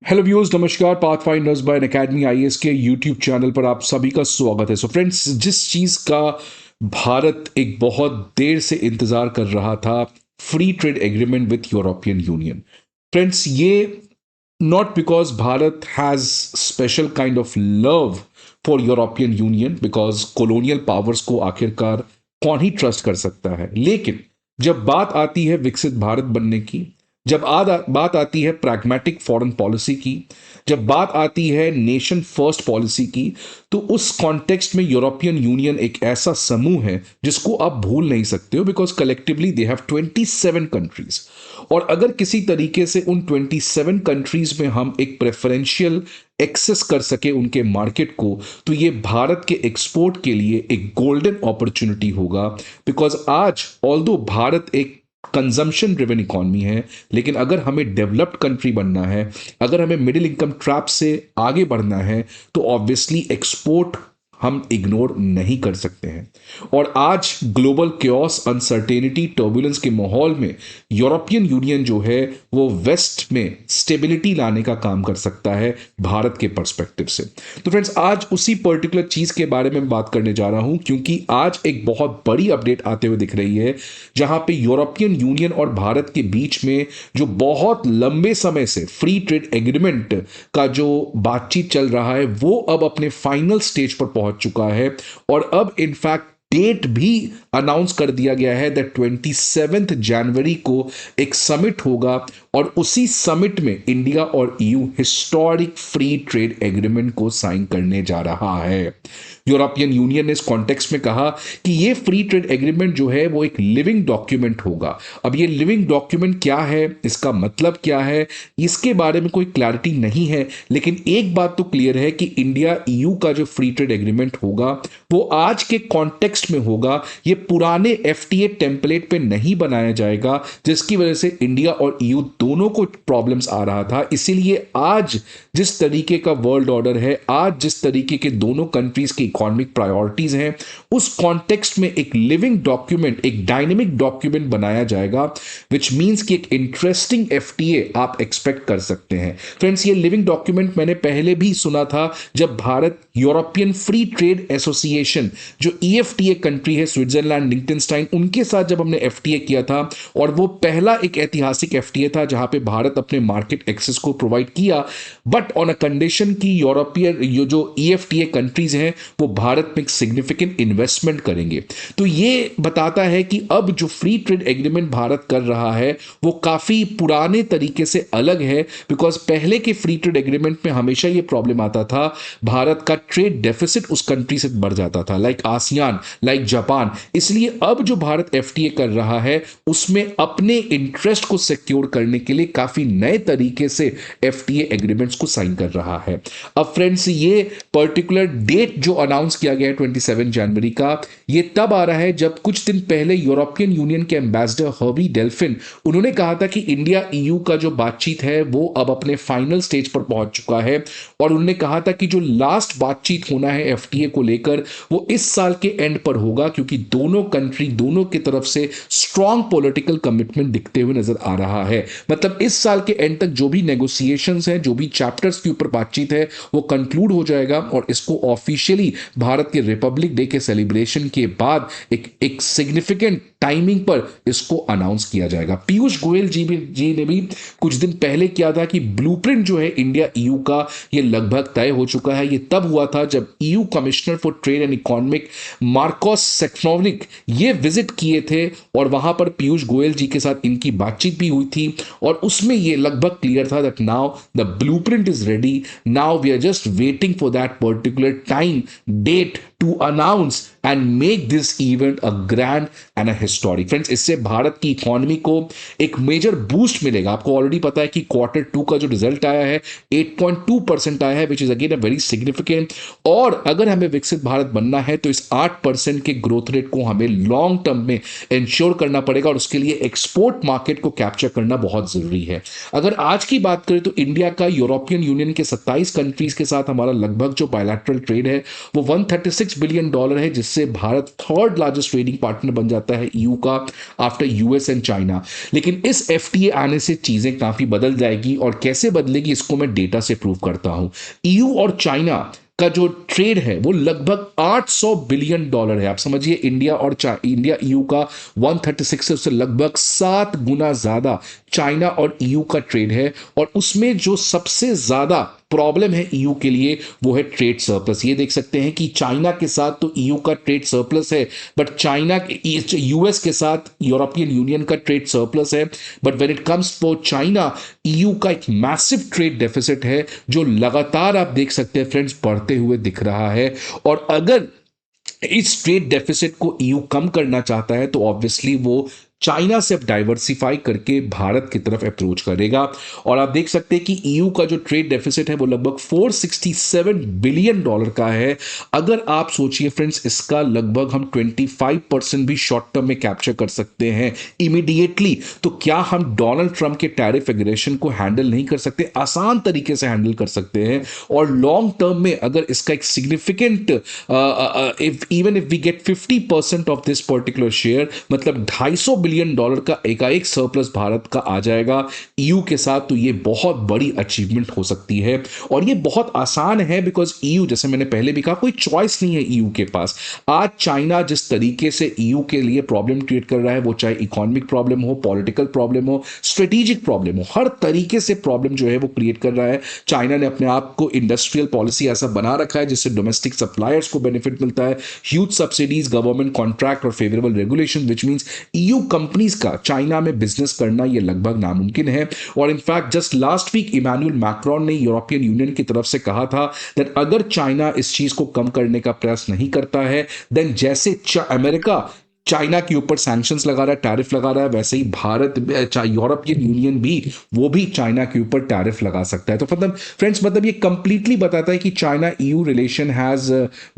Hello viewers, नमस्कार। Pathfinders bye academy IAS के YouTube channel पर आप सभी का स्वागत है। सो फ्रेंड्स, जिस चीज़ का भारत एक बहुत देर से इंतज़ार कर रहा था, free trade agreement with European Union. Friends, ये not because Bharat has special kind of love for European Union, because colonial powers को आखिरकार कौन ही ट्रस्ट कर सकता है, लेकिन जब बात आती है विकसित भारत बनने की, जब बात आती है प्रैग्मेटिक फॉरेन पॉलिसी की, जब बात आती है नेशन फर्स्ट पॉलिसी की, तो उस कॉन्टेक्स्ट में यूरोपियन यूनियन एक ऐसा समूह है जिसको आप भूल नहीं सकते हो, because collectively they have 27 countries. और अगर किसी तरीके से उन 27 कंट्रीज में हम एक प्रेफरेंशियल एक्सेस कर सके उनके मार्केट को, तो ये भारत के एक्सपोर्ट के लिए एक गोल्डन अपॉर्चुनिटी होगा। बिकॉज आज ऑल्दो भारत एक कंजम्पशन ड्रिवन इकॉनमी है, लेकिन अगर हमें डेवलप्ड कंट्री बनना है, अगर हमें मिडिल इनकम ट्रैप से आगे बढ़ना है, तो ऑब्वियसली एक्सपोर्ट हम इग्नोर नहीं कर सकते हैं। और आज ग्लोबल क्योस, अनसर्टेनिटी, टर्बुलेंस के माहौल में यूरोपियन यूनियन जो है वो वेस्ट में स्टेबिलिटी लाने का काम कर सकता है भारत के पर्सपेक्टिव से। तो फ्रेंड्स, आज उसी पर्टिकुलर चीज के बारे में बात करने जा रहा हूं, क्योंकि आज एक बहुत बड़ी अपडेट आते हुए दिख रही है, जहां पे यूरोपियन यूनियन और भारत के बीच में जो बहुत लंबे समय से फ्री ट्रेड एग्रीमेंट का जो बातचीत चल रहा है, वो अब अपने फाइनल स्टेज पर पहुंच चुका है। और अब इनफैक्ट डेट भी अनाउंस कर दिया गया है दैट 27 जनवरी को एक समिट होगा, और उसी समिट में इंडिया और EU historic free trade agreement को साइन करने जा रहा है। यूरोपियन यूनियन ने इस कॉन्टेक्स्ट में कहा कि ये फ्री ट्रेड एग्रीमेंट जो है वो एक लिविंग डॉक्यूमेंट होगा। अब ये लिविंग डॉक्यूमेंट क्या है, इसका मतलब क्या है, इसके बारे में कोई क्लैरिटी नहीं है, लेकिन एक बात तो क्लियर है कि इंडिया ईयू का जो फ्री ट्रेड एग्रीमेंट होगा वो आज के कॉन्टेक्स्ट में होगा। ये पुराने एफटीए टेम्पलेट पे नहीं बनाया जाएगा, जिसकी वजह से इंडिया और ईयू दोनों को प्रॉब्लम्स आ रहा था। इसीलिए आज जिस तरीके का वर्ल्ड ऑर्डर है, आज जिस तरीके के दोनों कंट्रीज की इकोनॉमिक प्रायोरिटीज हैं, उस कॉन्टेक्स्ट में एक लिविंग डॉक्यूमेंट, एक डायनेमिक डॉक्यूमेंट बनाया जाएगा, विच मींस कि एक इंटरेस्टिंग एफटीए आप एक्सपेक्ट कर सकते हैं। फ्रेंड्स, ये लिविंग डॉक्यूमेंट मैंने पहले भी सुना था, जब Bharat European free trade association, जो ईएफटीए कंट्री है, स्विट्जरलैंड, लिंक्टेनस्टाइन, उनके साथ जब हमने एफटीए किया था, और वो पहला एक ऐतिहासिक एफटीए था जहां पे भारत अपने मार्केट एक्सेस को प्रोवाइड किया, बट ऑन अ कंडीशन की यूरोपियन जो ईएफटीए कंट्रीज हैं वो भारत में एक सिग्निफिकेंट इन्वेस्टमेंट करेंगे। तो ये बताता है कि अब जो फ्री ट्रेड एग्रीमेंट भारत कर रहा है वो काफी पुराने तरीके से अलग है, बिकॉज पहले के फ्री ट्रेड एग्रीमेंट में हमेशा ये प्रॉब्लम आता था, भारत का ट्रेड डेफिसिट उस कंट्री से बढ़ जाता था, लाइक आसियान, लाइक जापान। इसलिए अब जो भारत एफटीए कर रहा है उसमें अपने इंटरेस्ट को सिक्योर करने के लिए काफी नए तरीके से एफटीए एग्रीमेंट्स को साइन कर रहा है। अब फ्रेंड्स, ये पर्टिकुलर डेट जो अनाउंस किया गया है 27 जनवरी का, ये तब आ रहा है जब कुछ दिन पहले यूरोपियन यूनियन के एम्बेसडर हर्बी डेल्फिन, उन्होंने कहा था कि इंडिया ईयू का जो बातचीत है वो अब अपने फाइनल स्टेज पर पहुंच चुका है, और उन्होंने कहा था कि जो लास्ट बातचीत होना है एफटीए को लेकर वो इस साल के एंड पर होगा, क्योंकि दोनों कंट्री, दोनों की तरफ से स्ट्रॉन्ग पॉलिटिकल कमिटमेंट दिखते हुए नजर आ रहा है। मतलब इस साल के एंड तक जो भी नेगोशिएशंस हैं, जो भी चैप्टर्स के ऊपर बातचीत है, वो कंक्लूड हो जाएगा, और इसको ऑफिशियली भारत के रिपब्लिक डे के सेलिब्रेशन के बाद एक सिग्निफिकेंट टाइमिंग पर इसको अनाउंस किया जाएगा। पीयूष गोयल जी ने भी कुछ दिन पहले किया था कि ब्लूप्रिंट जो है इंडिया ईयू का, ये लगभग तय हो चुका है। ये तब हुआ था जब EU commissioner for trade and economic Maros Sefcovic ये विजिट किए थे, और वहां पर पीयूष गोयल जी के साथ इनकी बातचीत भी हुई थी, और उसमें ये लगभग क्लियर था that now the blueprint is ready, now we are just waiting for that particular time date to announce and make this event a grand and a historic। Friends, इससे भारत की इकोनॉमी को एक मेजर बूस्ट मिलेगा। आपको already पता है कि Q2 का जो रिजल्ट आया है 8.2% आया है, which is again a very significant. और अगर हमें विकसित भारत बनना है तो इस 8% के ग्रोथ रेट को हमें लॉन्ग टर्म में इंश्योर करना पड़ेगा, और उसके लिए एक्सपोर्ट मार्केट को कैप्चर करना बहुत जरूरी है। अगर आज की बात करें तो इंडिया का यूरोपियन यूनियन के 27 कंट्रीज के साथ हमारा लगभग जो बायलैटरल ट्रेड है वो $136 बिलियन है, जिससे जिससे Bharat third largest trading partner बन जाता है ईयू का आफ्टर यूएस एंड चाइना। लेकिन इस एफटीए आने से चीजें काफी बदल जाएगी, और कैसे बदलेगी इसको मैं डेटा से प्रूव करता हूं। ईयू और चाइना का जो ट्रेड है वो लगभग 800 बिलियन डॉलर है। आप समझिए इंडिया ईयू का 136 है, उससे लगभग 7 गुना ज्यादा चाइना और ईयू का ट्रेड है। और उसमें जो सबसे ज्यादा प्रॉब्लम है ईयू के लिए वो है ट्रेड सरप्लस। ये देख सकते हैं कि चाइना के साथ तो ईयू का ट्रेड सरप्लस है, बट यूएस के साथ यूरोपियन यूनियन का ट्रेड सरप्लस है। But when it comes for China, EU का एक मैसिव ट्रेड डेफिसिट है जो लगातार आप देख सकते हैं फ्रेंड्स बढ़ते हुए दिख रहा है। और अगर इस ट्रेड डेफिसिट को ईयू कम करना चाहता है तो ऑब्वियसली वो चाइना से डाइवर्सिफाई करके भारत की तरफ अप्रोच करेगा। और आप देख सकते हैं कि ईयू का जो ट्रेड डेफिसिट है वो लगभग 467 बिलियन डॉलर का है। अगर आप सोचिए फ्रेंड्स, इसका लगभग हम 25% भी शॉर्ट टर्म में कैप्चर कर सकते हैं इमीडिएटली, तो क्या हम डोनाल्ड ट्रंप के टैरिफ एग्रेशन को हैंडल नहीं कर सकते? आसान तरीके से हैंडल कर सकते हैं। और लॉन्ग टर्म में अगर इसका एक significant even if we get 50% of this particular share, मतलब 250 बिलियन डॉलर का एकाएक सरप्लस भारत का आ जाएगा ईयू के साथ, तो ये बहुत बड़ी अचीवमेंट हो सकती है। और ये बहुत आसान है बिकॉज ईयू, जैसे मैंने पहले भी कहा, कोई चॉइस नहीं है ईयू के पास। आज चाइना जिस तरीके से ईयू के लिए प्रॉब्लम क्रिएट कर रहा है, वो चाहे इकोनॉमिक प्रॉब्लम हो, पॉलिटिकल प्रॉब्लम हो, स्ट्रेटेजिक प्रॉब्लम हो, हर तरीके से प्रॉब्लम जो है वो क्रिएट कर रहा है। चाइना ने अपने आप को इंडस्ट्रियल पॉलिसी ऐसा बना रखा है जिससे डोमेस्टिक सप्लायर्स को बेनिफिट मिलता है, ह्यूज सब्सिडीज, गवर्नमेंट कॉन्ट्रैक्ट और favourable regulation, which means EU companies का चाइना में बिजनेस करना ये लगभग नामुमकिन है। और in fact just last week Emmanuel Macron ने यूरोपियन यूनियन की तरफ से कहा था दैट अगर चाइना इस चीज को कम करने का प्रयास नहीं करता है, देन जैसे अमेरिका चाइना के ऊपर सैंक्शंस लगा रहा है, टैरिफ लगा रहा है, वैसे ही यूरोपियन यूनियन भी वो भी चाइना के ऊपर टैरिफ लगा सकता है। तो मतलब फ्रेंड्स, मतलब ये कंप्लीटली बताता है कि China EU relation has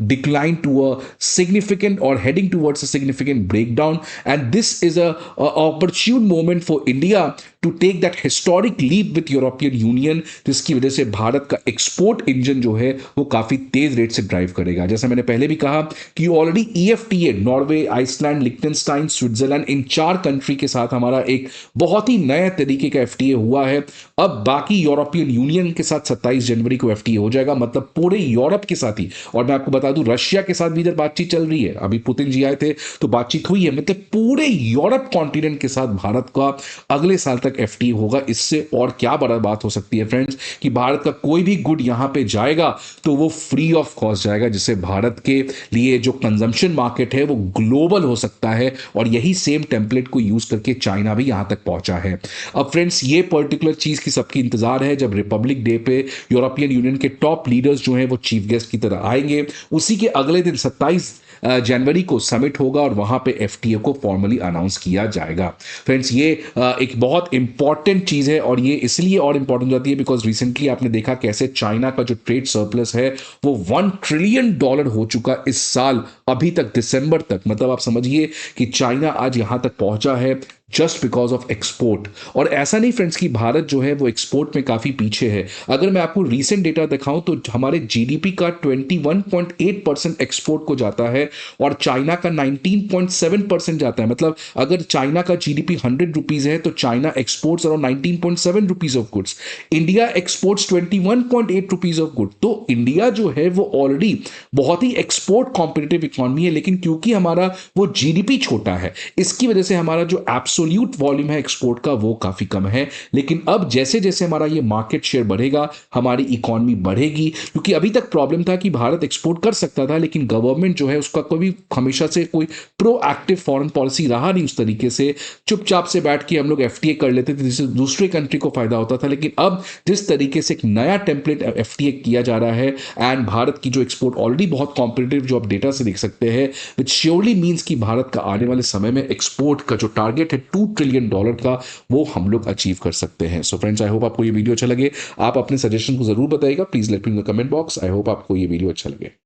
decline to a significant और heading towards a significant breakdown, and this is a opportune moment for India to take that historic leap with European Union, जिसकी वजह से भारत का एक्सपोर्ट इंजन जो है वो काफी तेज rate से ड्राइव करेगा। जैसा मैंने पहले भी कहा कि already EFTA, Norway, Iceland, Liechtenstein, Switzerland, इन 4 कंट्री के साथ हमारा एक बहुत ही नया तरीके का एफटीए हुआ है। अब बाकी यूरोपियन यूनियन के साथ 27 जनवरी को एफटीए हो जाएगा, मतलब पूरे यूरोप के साथ ही। और मैं आपको बता दूं, रशिया के साथ भी इधर बातचीत चल रही है, अभी पुतिन जी आए थे तो बातचीत हुई है। मतलब पूरे यूरोप कॉन्टिनेंट के साथ भारत का अगले साल तक एफटीए होगा। इससे और क्या बड़ा बात हो सकती है फ्रेंड्स कि भारत का कोई भी गुड यहां पे जाएगा तो वो फ्री ऑफ कॉस्ट जाएगा, जिससे भारत के लिए जो कंजम्पशन मार्केट है वो ग्लोबल हो सकता है। और यही सेम टेम्पलेट को यूज करके चाइना भी यहां तक पहुंचा है। अब फ्रेंड्स, ये पर्टिकुलर चीज की सबकी इंतजार है जब रिपब्लिक डे पे यूरोपियन यूनियन के टॉप लीडर्स जो हैं वो चीफ गेस्ट की तरह आएंगे। उसी के अगले दिन 27 जनवरी को समिट होगा और वहां पे एफटीए को फॉर्मली अनाउंस किया जाएगा। फ्रेंड्स, ये एक बहुत इंपॉर्टेंट चीज है, और ये इसलिए और इंपॉर्टेंट जाती है बिकॉज रिसेंटली आपने देखा कैसे चाइना का जो ट्रेड सरप्लस है वो $1 ट्रिलियन हो चुका इस साल, अभी तक दिसंबर तक। मतलब आप समझिए कि चाइना आज यहां तक पहुंचा है जस्ट बिकॉज ऑफ एक्सपोर्ट। और ऐसा नहीं फ्रेंड्स कि भारत जो है वो एक्सपोर्ट में काफी पीछे है। अगर मैं आपको रीसेंट डेटा दिखाऊं तो हमारे जीडीपी का 21.8% एक्सपोर्ट को जाता है और चाइना का 19.7% जाता है। मतलब अगर चाइना का जीडीपी 100 रुपीज है तो China exports around 19.7 rupees of goods, India exports 21.8 rupees of good. तो इंडिया जो है वो ऑलरेडी बहुत ही एक्सपोर्ट कॉम्पिटिटिव इकोनॉमी है, लेकिन क्योंकि हमारा वो जीडीपी छोटा है, इसकी वजह से हमारा जो एब्सोल्यूट वॉल्यूम है एक्सपोर्ट का वो काफी कम है। लेकिन अब जैसे जैसे हमारा ये मार्केट शेयर बढ़ेगा, हमारी इकोनॉमी बढ़ेगी। क्योंकि अभी तक प्रॉब्लम था कि भारत एक्सपोर्ट कर सकता था, लेकिन गवर्नमेंट जो है उसका कोई हमेशा से कोई प्रोएक्टिव फॉरेन पॉलिसी रहा नहीं उस तरीके से। चुपचाप से बैठ के हम लोग एफटीए कर लेते थे जिससे दूसरे कंट्री को फायदा होता था। लेकिन अब जिस तरीके से एक नया टेम्पलेट एफटीए किया जा रहा है, एंड भारत की जो एक्सपोर्ट ऑलरेडी बहुत कॉम्पिटिटिव, जो आप डेटा से देख सकते हैं, विच श्योरली मीन्स कि भारत का आने वाले समय में एक्सपोर्ट का जो टारगेट है $2 ट्रिलियन का, वो हम लोग अचीव कर सकते हैं। सो फ्रेंड्स, आई होप आपको ये वीडियो अच्छा लगे। आप अपने सजेशन को जरूर बताइएगा, please let me in the comment box. I hope आपको ये वीडियो अच्छा लगे।